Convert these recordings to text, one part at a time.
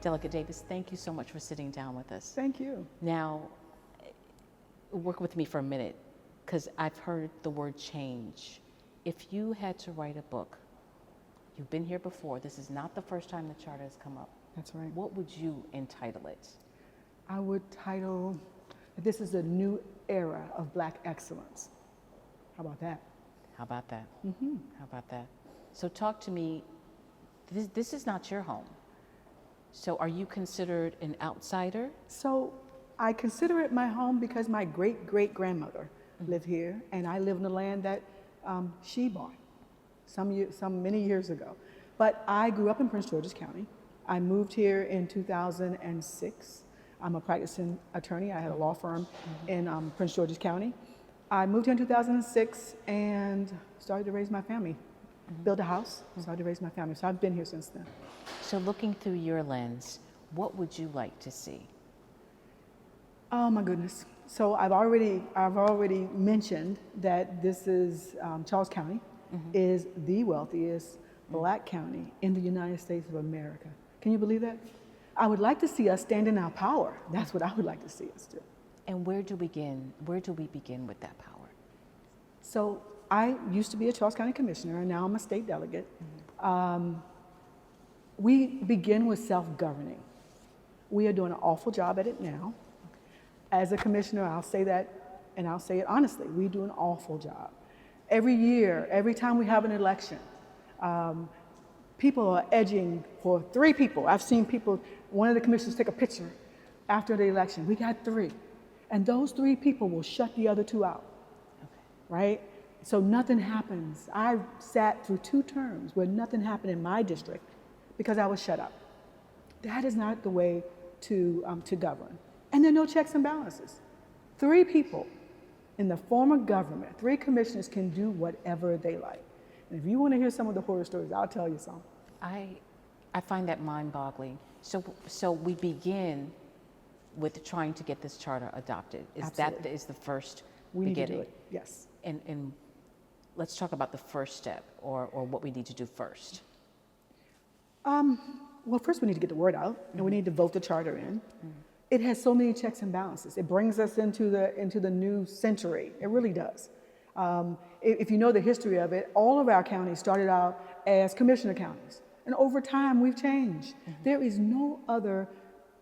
Delegate Davis, thank you so much for sitting down with us. Thank you. Now, work with me for a minute, because I've heard the word change. If you had to write a book, you've been here before, this is not the first time the charter has come up. That's right. What would you entitle it? I would title, this is a new era of Black excellence. How about that? How about that? Mm-hmm. How about that? So talk to me, this is not your home. So are you considered an outsider? So I consider it my home because my great-great-grandmother lived here, and I live in the land that she bought many years ago. But I grew up in Prince George's County. I moved here in 2006. I'm a practicing attorney. I had a law firm in Prince George's County. I moved here in 2006 and started to raise my family. Built a house, started to raise my family. So I've been here since then. So looking through your lens, what would you like to see? Oh my goodness. So I've already mentioned that this is Charles County is the wealthiest Black county in the United States of America. Can you believe that? I would like to see us stand in our power. That's what I would like to see us do. And where do we begin with that power? So I used to be a Charles County Commissioner, and now I'm a state delegate. We begin with self-governing. We are doing an awful job at it now. As a commissioner, I'll say that, and I'll say it honestly, we do an awful job. Every year, every time we have an election, people are edging for 3 people. I've seen people, one of the commissioners take a picture after the election. We got 3. And those 3 people will shut the other 2 out, right? So nothing happens. I sat through 2 terms where nothing happened in my district because I was shut up. That is not the way to govern. And there are no checks and balances. 3 people in the form of government, 3 commissioners can do whatever they like. And if you want to hear some of the horror stories, I'll tell you some. I find that mind-boggling. So we begin with trying to get this charter adopted. Absolutely. That is the first We beginning? need to do it, yes. And let's talk about the first step or what we need to do first. Well, first we need to get the word out, and we need to vote the charter in. It has so many checks and balances. It brings us into the new century. It really does. If you know the history of it, all of our counties started out as commissioner counties. And over time, we've changed. There is no other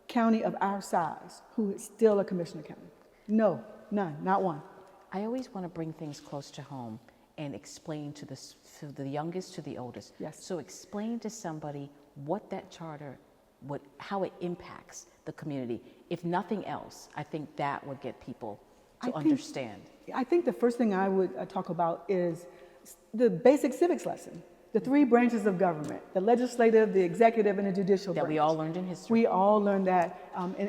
county of our size who is still a commissioner county. No, none, not one. I always want to bring things close to home and explain to the youngest to the oldest. Yes. So explain to somebody what that charter, how it impacts the community. If nothing else, I think that would get people to understand. I think the first thing I would talk about is the basic civics lesson. The 3 branches of government, the legislative, the executive, and the judicial branch. That we all learned in history. We all learned that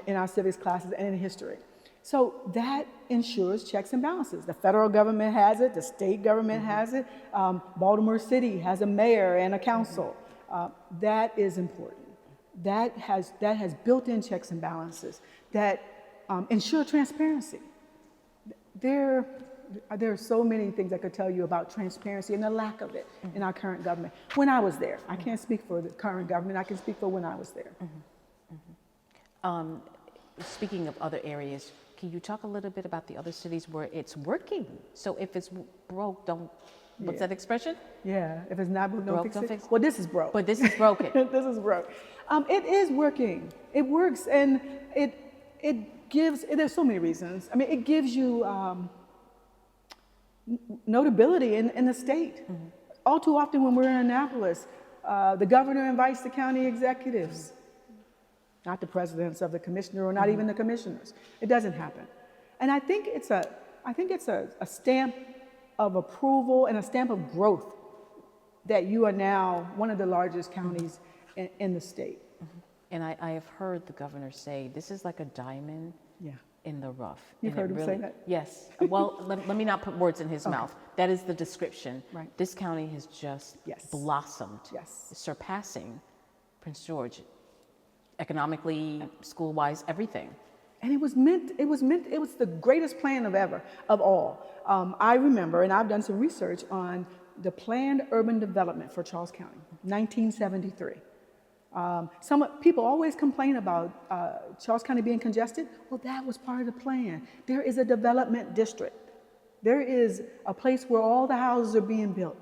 in our civics classes and in history. So that ensures checks and balances. The federal government has it, the state government has it, Baltimore City has a mayor and a council. That is important. That has built-in checks and balances that ensure transparency. There are so many things I could tell you about transparency and the lack of it in our current government. When I was there, I can't speak for the current government, I can speak for when I was there. Speaking of other areas, can you talk a little bit about the other cities where it's working? So if it's broke, what's that expression? Yeah, if it's not broke, don't fix it. fix it. Well, this is broke. But this is broken. This is broke. It is working. It works, and it gives, there's so many reasons. I mean, it gives you notability in the state. All too often when we're in Annapolis, the governor invites the county executives, not the presidents of the commissioner or not even the commissioners. It doesn't happen. And I think it's a stamp of approval and a stamp of growth that you are now one of the largest counties in the state. And I have heard the governor say, this is like a diamond in the rough. You've heard him say that? Yes. Well, let me not put words in his mouth. That is the description. Right. This county has just blossomed, surpassing Prince George, economically, school-wise, everything. And it was the greatest plan of all. I remember, and I've done some research on the planned urban development for Charles County, 1973. Some people always complain about Charles County being congested. Well, that was part of the plan. There is a development district. There is a place where all the houses are being built.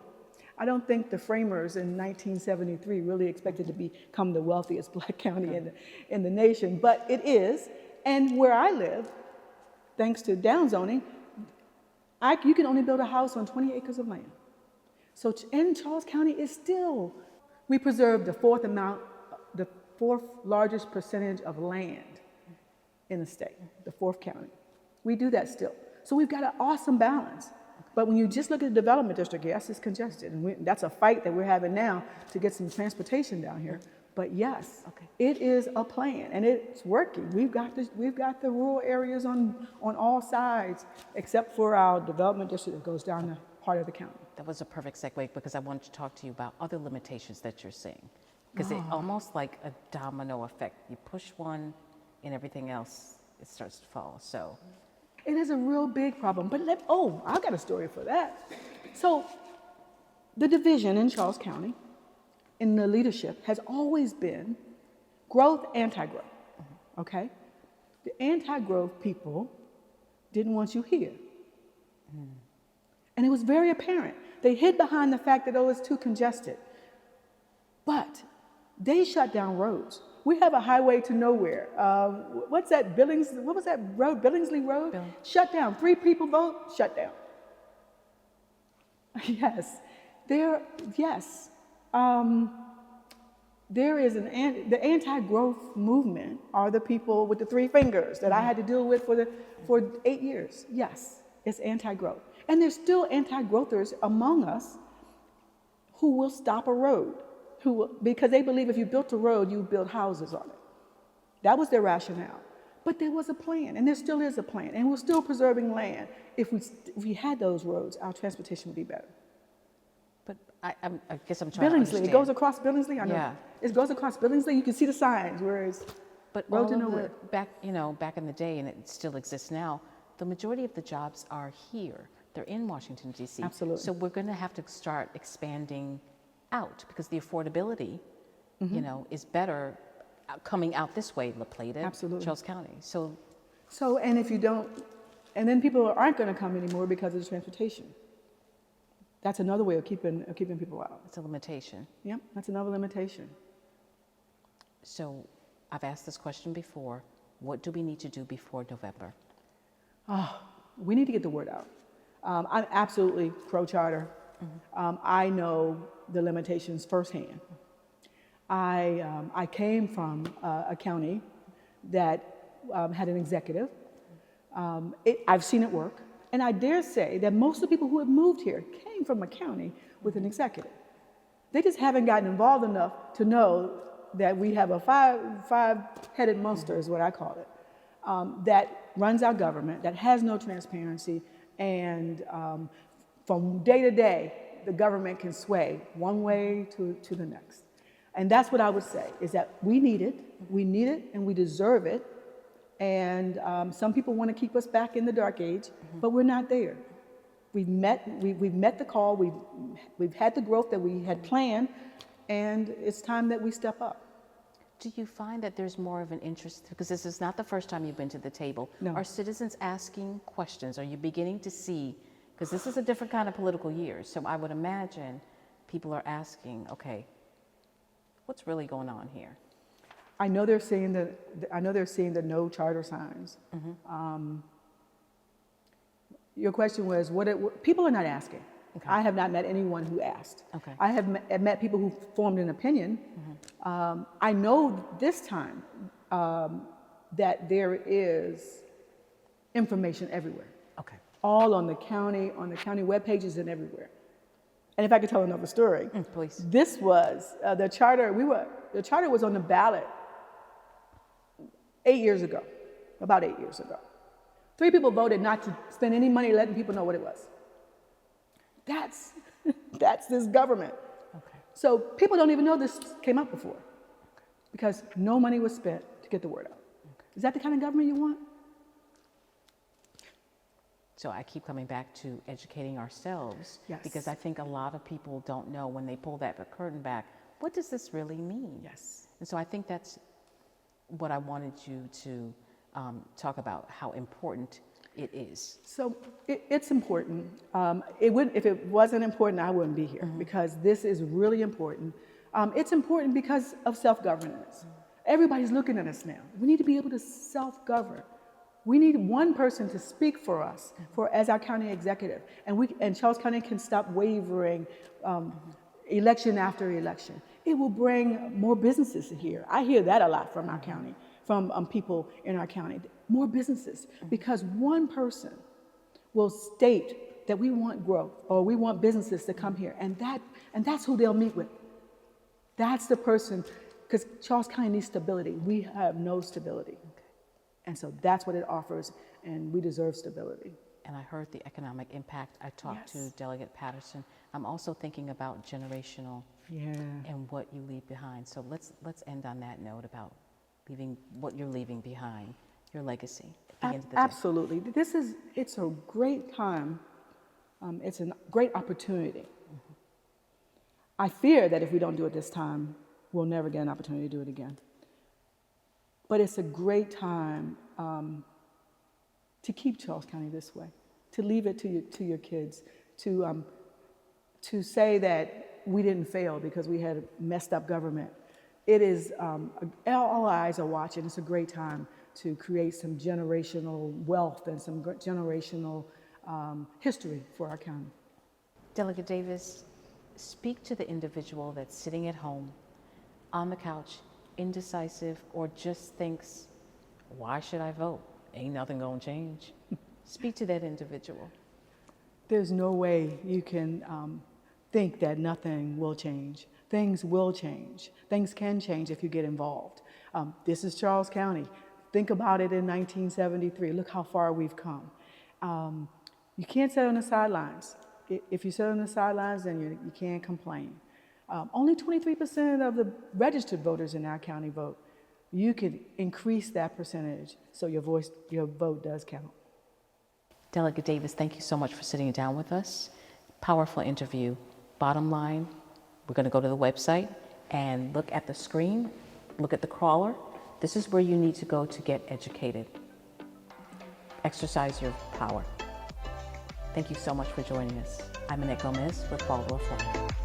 I don't think the framers in 1973 really expected to become the wealthiest black county in the nation, but it is. And where I live, thanks to downzoning, you can only build a house on 20 acres of land. So in Charles County is still, we preserve the fourth largest percentage of land in the state, the fourth county. We do that still. So we've got an awesome balance. But when you just look at the development district, yes, it's congested. And that's a fight that we're having now to get some transportation down here. But yes, it is a plan and it's working. We've got the rural areas on all sides, except for our development district that goes down the heart of the county. That was a perfect segue because I wanted to talk to you about other limitations that you're seeing. Because it's almost like a domino effect. You push one and everything else, it starts to fall. So it is a real big problem. But I've got a story for that. So the division in Charles County in the leadership has always been growth, anti-growth, okay? The anti-growth people didn't want you here. And it was very apparent. They hid behind the fact that, it's too congested. But they shut down roads. We have a highway to nowhere. What's that, what was that road, Billingsley Road? Shut down. 3 people vote, shut down. Yes, there is the anti-growth movement are the people with the 3 fingers that I had to deal with for 8 years. Yes, it's anti-growth. And there's still anti-growthers among us who will stop a road, because they believe if you built a road, you build houses on it. That was their rationale. But there was a plan, and there still is a plan, and we're still preserving land. If we had those roads, our transportation would be better. But I guess I'm trying to understand. Billingsley, it goes across Billingsley. I know. Yeah. It goes across Billingsley. You can see the signs where it's road to nowhere. Back in the day, and it still exists now, the majority of the jobs are here. They're in Washington, D.C. Absolutely. So we're going to have to start expanding out because the affordability, is better coming out this way, La Plata, Absolutely. Charles County. So, and if you don't, and then people aren't going to come anymore because of the transportation. That's another way of keeping people out. it's a limitation. Yep, that's another limitation. So I've asked this question before. What do we need to do before November? We need to get the word out. I'm absolutely pro-charter. I know the limitations firsthand. I came from a county that had an executive. I've seen it work. And I dare say that most of the people who have moved here came from a county with an executive. They just haven't gotten involved enough to know that we have a five-headed monster, is what I call it, that runs our government, that has no transparency, and from day to day, the government can sway one way to the next. And that's what I would say, is that we need it, and we deserve it. And some people want to keep us back in the dark age, but we're not there. We've met the call, we've had the growth that we had planned, and it's time that we step up. Do you find that there's more of an interest, because this is not the first time you've been to the table, No. Are citizens asking questions? Are you beginning to see, because this is a different kind of political year, so I would imagine people are asking, okay, what's really going on here? I know they're seeing the no charter signs. Your question was, people are not asking. Okay. I have not met anyone who asked. Okay. I have met people who formed an opinion. I know this time that there is information everywhere. Okay. All on the county web pages and everywhere. And if I could tell another story, Please. this was the charter. The charter was on the ballot 8 years ago, about 8 years ago. 3 people voted not to spend any money letting people know what it was. That's this government. Okay. So people don't even know this came up before, because no money was spent to get the word out. Is that the kind of government you want? So I keep coming back to educating ourselves, Yes. because I think a lot of people don't know when they pull that curtain back, what does this really mean? Yes. And so I think that's what I wanted you to talk about, how important it is. So it's important. It wouldn't, if it wasn't important, I wouldn't be here because this is really important. It's important because of self-governance. Everybody's looking at us now. We need to be able to self-govern. We need one person to speak for us, as our county executive, and Charles County can stop wavering election after election. It will bring more businesses here. I hear that a lot from our county, from people in our county. More businesses, because one person will state that we want growth or we want businesses to come here, and that's who they'll meet with. That's the person, because Charles County needs stability. We have no stability. And so that's what it offers, and we deserve stability. And I heard the economic impact. I talked to Delegate Patterson. I'm also thinking about generational and what you leave behind. So let's end on that note about leaving what you're leaving behind, your legacy at the end of the day. Absolutely. It's a great time. It's a great opportunity. I fear that if we don't do it this time, we'll never get an opportunity to do it again. But it's a great time to keep Charles County this way, to leave it to your kids, to say that we didn't fail because we had a messed up government. It is, all eyes are watching. It's a great time to create some generational wealth and some generational history for our county. Delegate Davis, speak to the individual that's sitting at home, on the couch, indecisive, or just thinks, why should I vote? Ain't nothing gonna change. Speak to that individual. There's no way you can think that nothing will change. Things will change. Things can change if you get involved. This is Charles County. Think about it in 1973. Look how far we've come. You can't sit on the sidelines. If you sit on the sidelines, then you can't complain. Only 23% of the registered voters in our county vote. You could increase that percentage so your vote does count. Delegate Davis, thank you so much for sitting down with us. Powerful interview. Bottom line, we're going to go to the website and look at the screen, look at the crawler. This is where you need to go to get educated. Exercise your power. Thank you so much for joining us. I'm Annette Gomez with Fall Reform.